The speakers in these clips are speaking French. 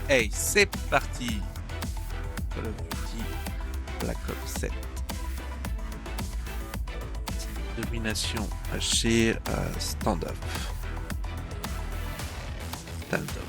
Hey, c'est parti. Call of Duty Black Ops 7. Domination hachée, stand-off. Stand-off.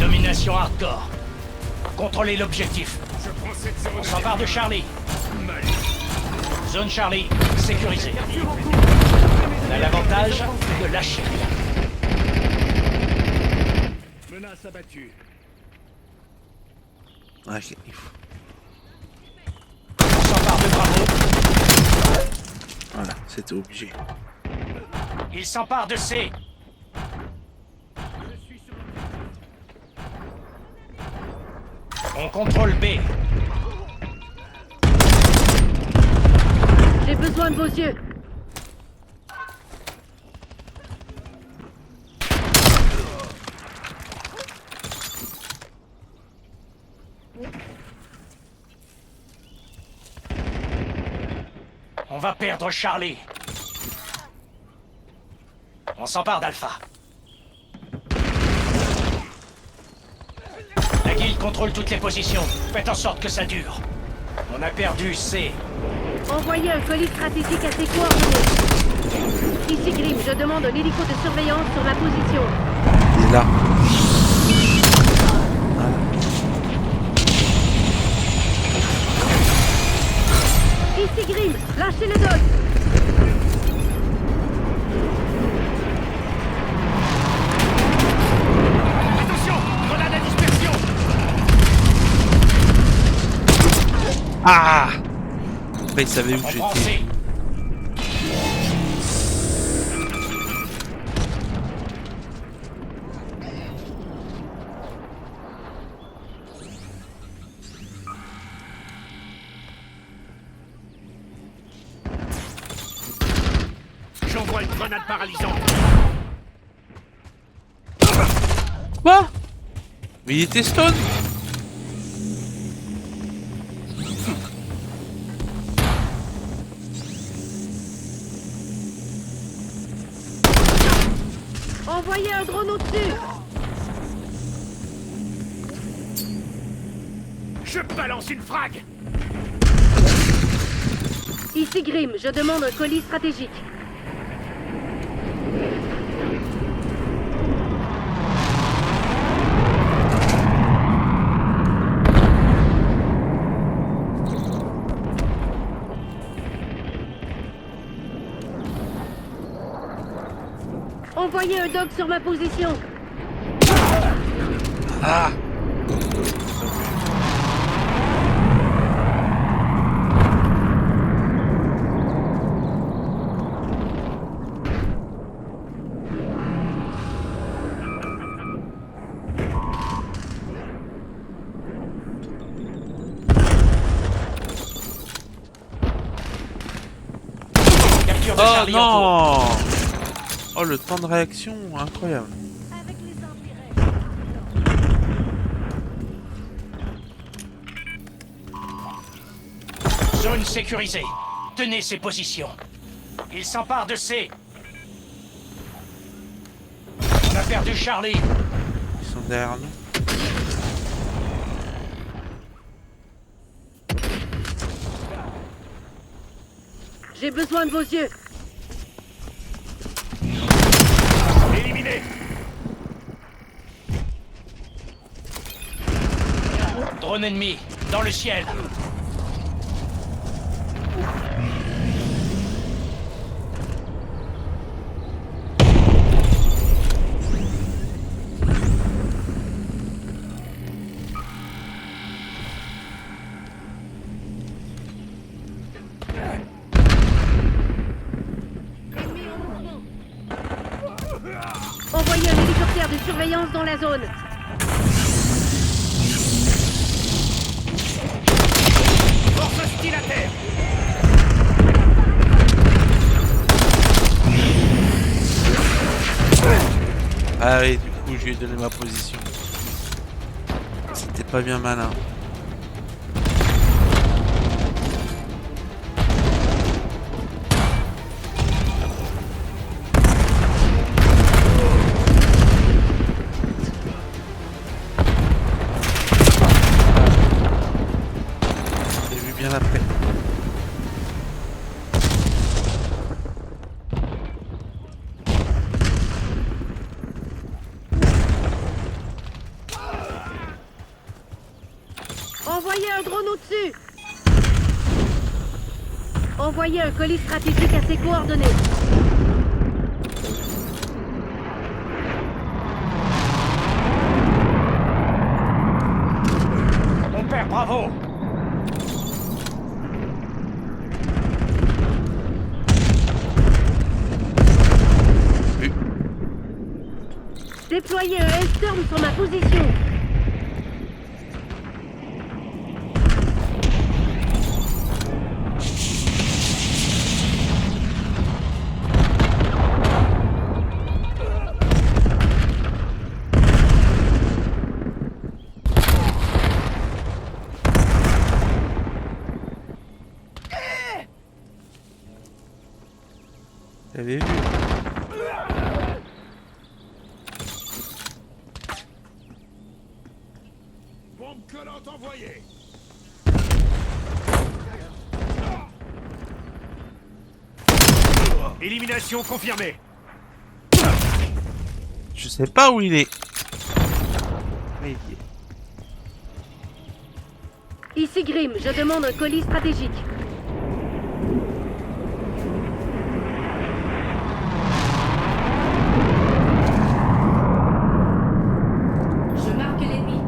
Domination hardcore. Contrôlez l'objectif. On s'empare de Charlie. Zone Charlie, sécurisée. On a l'avantage de lâcher rien. Menace abattue. Ok, il faut. On s'empare de Bravo. Voilà, c'était obligé. Il s'empare de C. On contrôle B. J'ai besoin de vos yeux. On va perdre Charlie. On s'empare d'Alpha. La guilde contrôle toutes les positions. Faites en sorte que ça dure. On a perdu C. Envoyez un colis stratégique à ses coordonnées. Ici Grim, je demande un hélico de surveillance sur ma position. Il est là. Ici Grim, lâchez le dog. Attention! Grenade à dispersion! Ah! Après, il savait où On prend j'étais. C. J'envoie une grenade paralysante. Quoi? Mais il était stone? Envoyez un drone au-dessus. Je balance une frag! Ici Grim, je demande un colis stratégique. Envoyez un dog sur ma position. Ah! Capture de Oh Charlie en cours. non! Oh, le temps de réaction, incroyable. Zone sécurisée. Tenez ces positions. Il s'empare de C. On a perdu Charlie. Ils sont derrière nous. J'ai besoin de vos yeux. Éliminé! Drone ennemi, dans le ciel. Envoyez un hélicoptère de surveillance dans la zone. Force hostile à terre! et du coup je lui ai donné ma position. C'était pas bien malin. J'ai vu bien après. Envoyez un drone au-dessus. Envoyez un colis stratégique à ses coordonnées. On perd Bravo. Déployez un Hellstorm sur ma position. J'avais vu. Bombe collante envoyée. Élimination confirmée. Je sais pas où il est. Mais il y est. Ici Grim, je demande un colis stratégique. Je marque l'ennemi.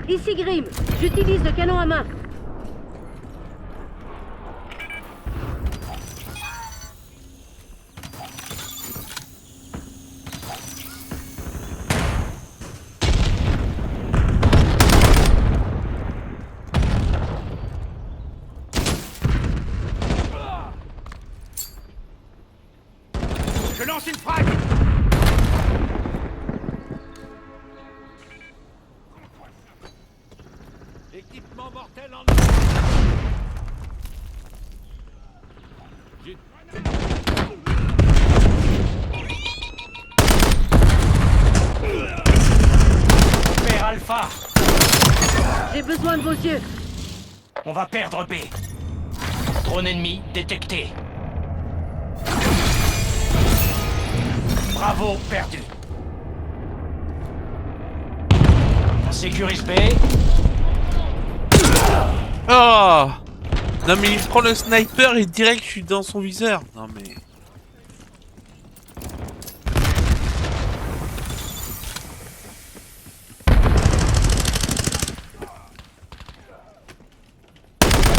Ici Grim, j'utilise le canon à main. Je lance une frappe. Équipement mortel en... Père Alpha. J'ai besoin de vos yeux. On va perdre B. Drone ennemi détecté. Bravo, perdu. On sécurise B. Oh! Non mais il prend le sniper et direct je suis dans son viseur. Non mais...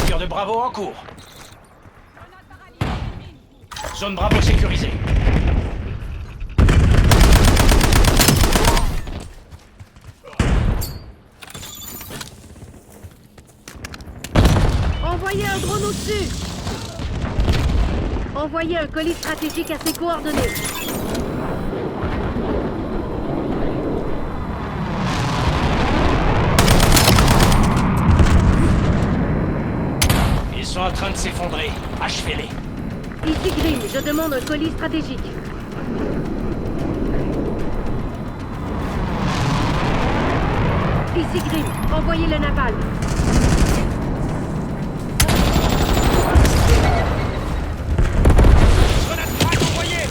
Tir de Bravo en cours. Zone Bravo sécurisée. Envoyez un drone au-dessus. Envoyez un colis stratégique à ses coordonnées. Ils sont en train de s'effondrer. Achevez-les. Ici Grim, je demande un colis stratégique. Ici Grim, envoyez le napalm. Grenade frag envoyée.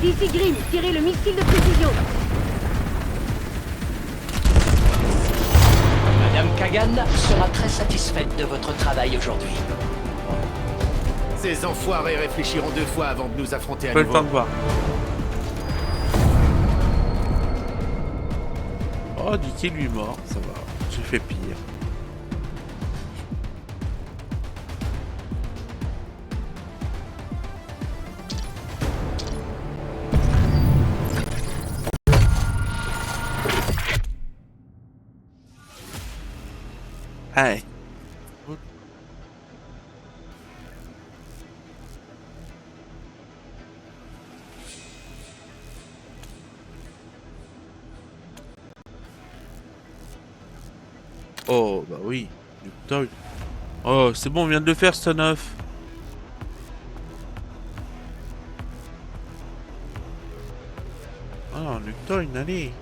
Ici Grim, tirez le missile de précision. Madame Kagan sera très satisfaite de votre travail aujourd'hui. Ces enfoirés réfléchiront deux fois avant de nous affronter à Pas le temps nouveau. de voir. Oh, dit-il lui mort, ça va. J'ai fait pire. Allez. Oh, bah oui. Nuketown. Oh, c'est bon, on vient de le faire, Stone Off. Ah, Nuketown, allez.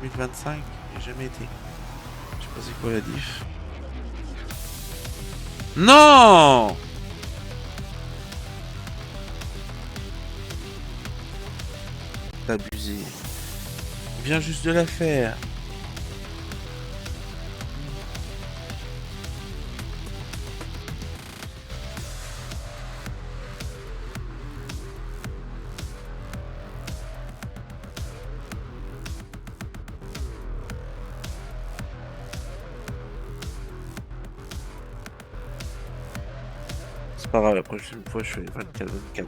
2025, j'ai jamais été. Je sais pas c'est quoi la diff. Non! T'as abusé. Il vient juste de la faire. C'est pas grave, la prochaine fois je fais 24-24.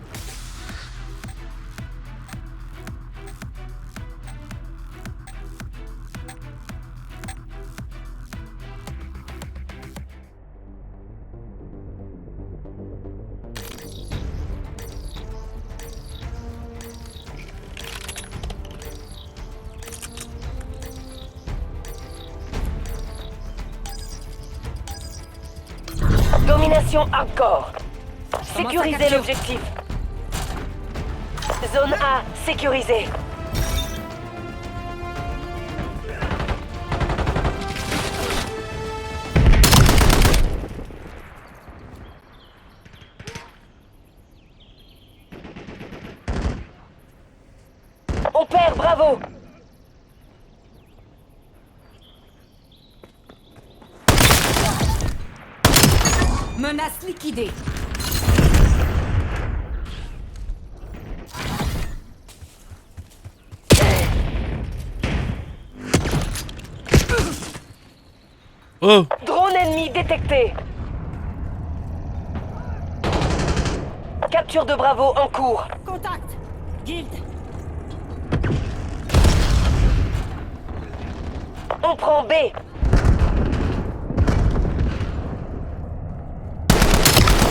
Domination hardcore. Sécurisez l'objectif. Zone A sécurisée. On perd, bravo. Menace liquidée. Oh! Drone ennemi détecté. Capture de Bravo en cours. Contact. Guild. On prend B.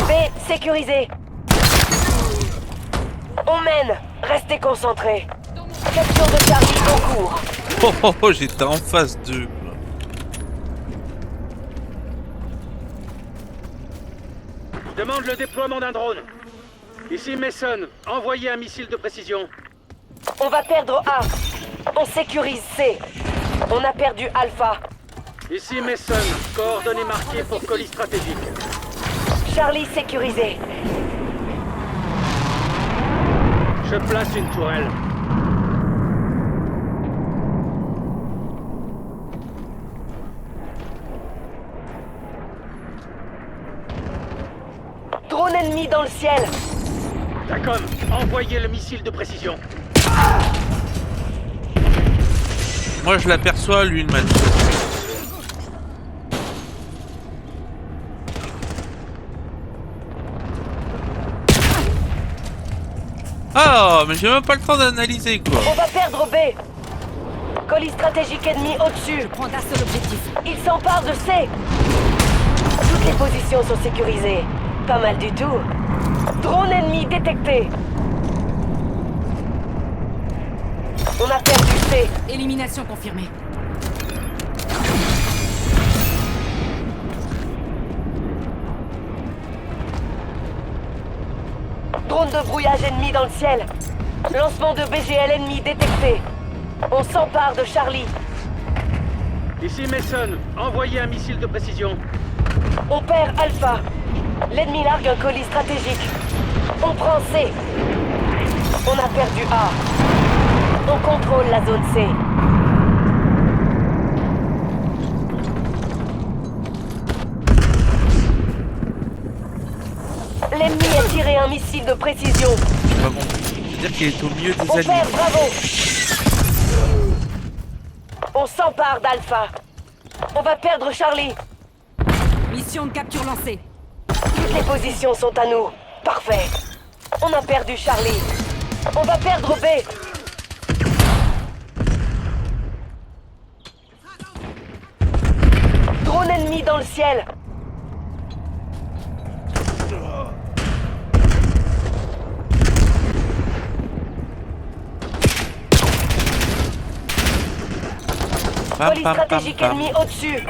B sécurisé. On mène. Restez concentrés. Capture de Charlie en cours. Oh, oh, oh, j'étais en phase 2. Je demande le déploiement d'un drone. Ici Mason, envoyez un missile de précision. On va perdre A. On sécurise C. On a perdu Alpha. Ici Mason, coordonnées marquées pour colis stratégique. Charlie sécurisé. Je place une tourelle. Drone ennemi dans le ciel. Dacom, envoyez le missile de précision. Moi je l'aperçois, lui, une match. Ah, mais j'ai même pas le temps d'analyser, quoi. On va perdre B. Colis stratégique ennemi au-dessus. Prends d'assaut l'objectif. Il s'empare de C. Toutes les positions sont sécurisées. Pas mal du tout. Drone ennemi détecté. On a perdu C. Élimination confirmée. Drone de brouillage ennemi dans le ciel. Lancement de BGL ennemi détecté. On s'empare de Charlie. Ici Mason, envoyez un missile de précision. On perd Alpha. L'ennemi largue un colis stratégique. On prend C. On a perdu A. On contrôle la zone C. L'ennemi a tiré un missile de précision. J'ai pas compris. C'est-à-dire qu'il est au milieu des On alliés. perd, bravo. On s'empare d'Alpha. On va perdre Charlie. Mission de capture lancée. Toutes les positions sont à nous. Parfait. On a perdu Charlie. On va perdre B. Drone ennemi dans le ciel. Pam, Colis pam, pam, stratégique pam. ennemi au-dessus.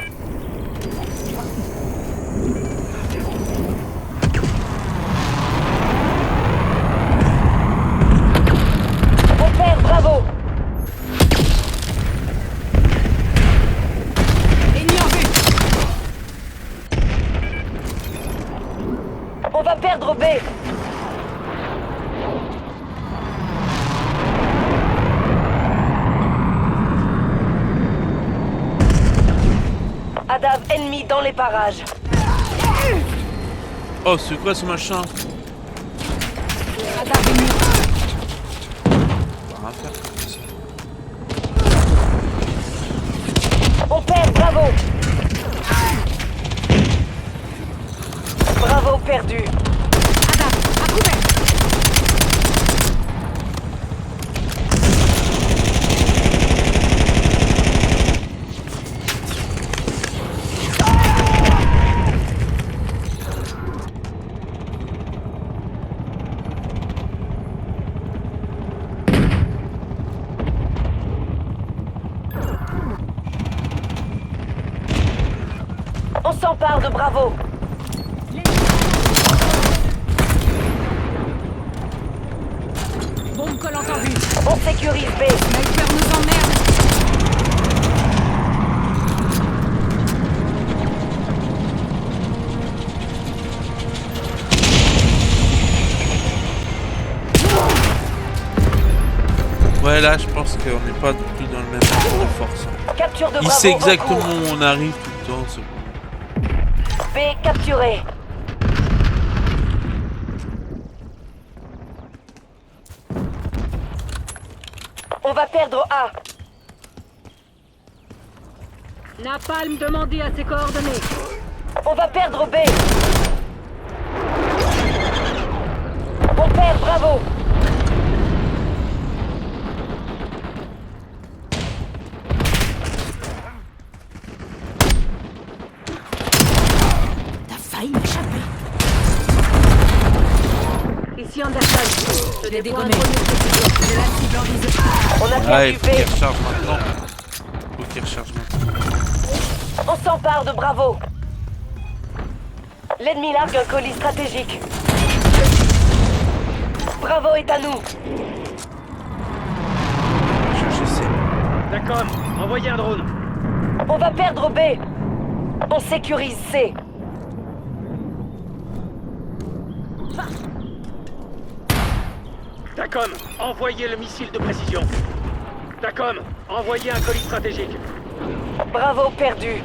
On perd, bravo. Ennemi en vue. On va perdre B. Adav ennemi dans les parages. Oh, c'est quoi ce machin? Radar ennemi. On va rien faire comme ça. On perd, bravo. Bravo, perdu. Radar, à couvert. On s'empare de Bravo. Bombe collante en vue. On sécurise B. Sniper nous emmerde. Ouais, là, je pense qu'on n'est pas du tout dans le même rapport de force. Capture de Bravo. Il sait en exactement cours. où on arrive tout le temps. c'est bon. B capturé. On va perdre A. Napalm demandé à ses coordonnées. On va perdre B. On perd, bravo. T'as failli m'échapper. Ici Anderson. Je l'ai dégommé. J'ai la cible en vise. On a Ah, il perdu faut qu'il B. recharge maintenant. Il faut qu'il recharge maintenant. On s'empare de Bravo. L'ennemi largue un colis stratégique. Bravo est à nous. Je sais. D'accord, envoyez un drone. On va perdre B. On sécurise C. Dacom, envoyez le missile de précision. Dacom, envoyez un colis stratégique. Bravo perdu.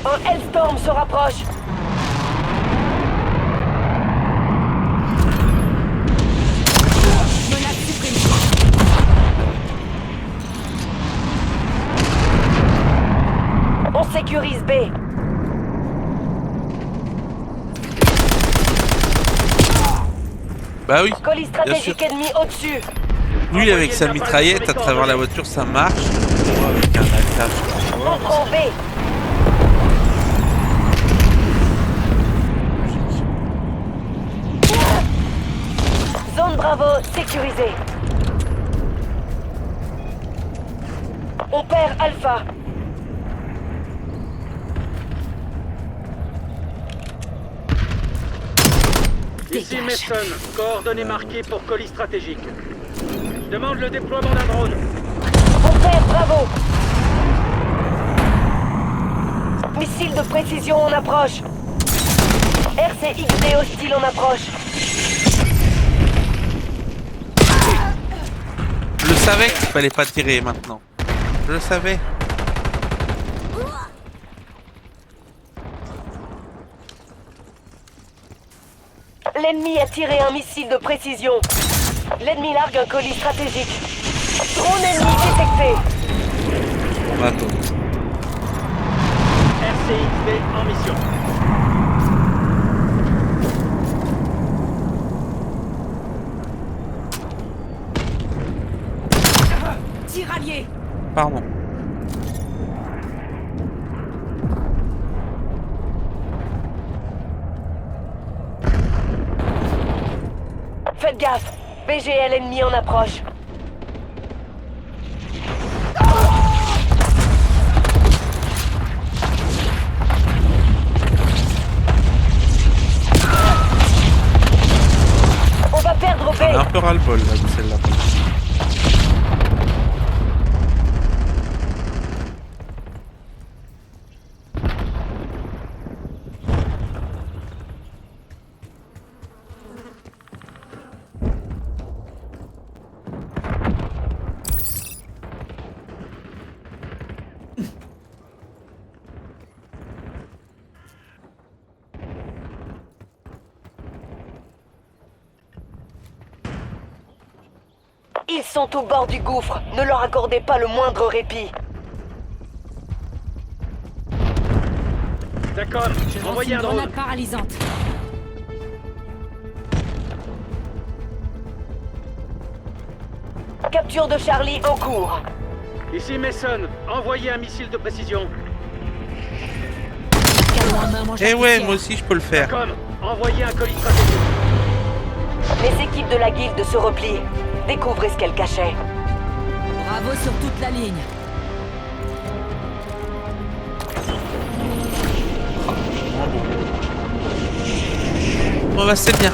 Un Hellstorm se rapproche. Menace supprimée. On sécurise B. Bah oui. Colis sûr. stratégique ennemi au-dessus. Lui, avec sa mitraillette à travers la voiture, ça marche. Moi, avec un attache. On prend B. Zone Bravo sécurisée. On perd Alpha. Ici Dégage. Mason, coordonnées marquées pour colis stratégique. Je demande le déploiement d'un drone. On perd Bravo. Missile de précision en approche. RCXD hostile en approche. Je le savais qu'il fallait pas tirer maintenant. Je le savais. L'ennemi a tiré un missile de précision. L'ennemi largue un colis stratégique. Drone ennemi détecté. On va attendre. RCXD en mission. Tir allié. Pardon. Faites gaffe. BGL ennemi en approche. Ils sont au bord du gouffre. Ne leur accordez pas le moindre répit. D'accord, Je lance envoyez une un drone. grenade paralysante. Capture de Charlie en cours. Ici Mason, envoyez un missile de précision. Canon en main, mange la Eh ouais, poussière. moi aussi je peux le faire. D'accord, envoyez un colis stratégique. Les équipes de la guilde se replient. Découvrez ce qu'elle cachait. Bravo sur toute la ligne. Bon bah c'est bien.